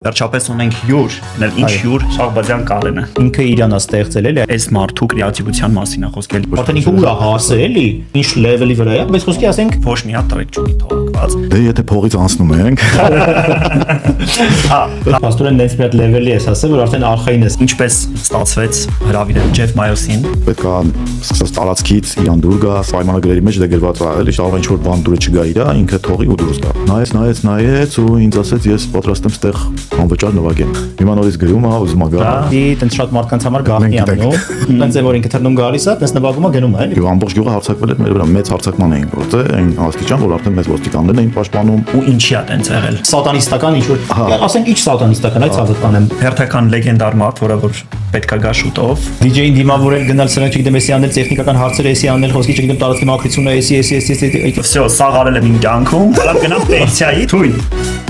Վերջապես ունենք հյուր, նել ինչ հյուր Շահբազյան Կարենը։ Ինքը իրան է ստեղծել էլի, Այս մարդու կրեատիվության մասին է խոսքել։ արդեն ինքը ուր է հասել էլի, ինչ լեվելի վրա է, բայց խոսքի ասենք Ոչ մի հատ տրեք չունի թողարկված։ Դե եթե փողից անցնում ենք, Աստորեն դենց մի հատ լեվելի ես ասել, որ արդեն արխային ես։ Ինչպես ստացվեց հրավիրել Ջեֆ Մայոսին։ պետք է սկսած տարածքից իրան դուր գա, պայմանագրերի մեջ դե գրված է, էլի կարող ինչ որ բան դուրը չգա իրա, ինքը թողի ու դուրս գա։ Նայեց ու ինձ ասեց ես պատրաստ եմ ստեղ անվճար նվագեմ։ Հիմա նորից գրում է, ուզում է գա։ Տենց շատ մարդկանց համար գաղտնի անում։ Տենց է որ ինքը թռնում գալիս է, տենց նվագում է գնում է էլի։ Եվ ամբողջ գյուղը հարձակվել էր մեր վրա, մեծ հարձակման էին գործել, այն աստիճան, որ արդեն մեծ ոստիկաններն էին պաշտպանում։ Ու ինչի է տենց եղել։ Սատանիստական ինչ որ, ասենք ինչ սատանիստական, այդ ցավը կանեմ։ Հերթական լեգենդար մարդ, որը պետքա գա շուտով։ DJ-ին դիմավորել գնալ սրանք չգիտեմ էսի անել տեխնիկական հարցեր էսի անել խոսքի չգիտեմ տարածքի մաքրությունը էսի Всё, սաղ արել եմ իմ կյանքում, հələ գնամ պենսիայի, թույն։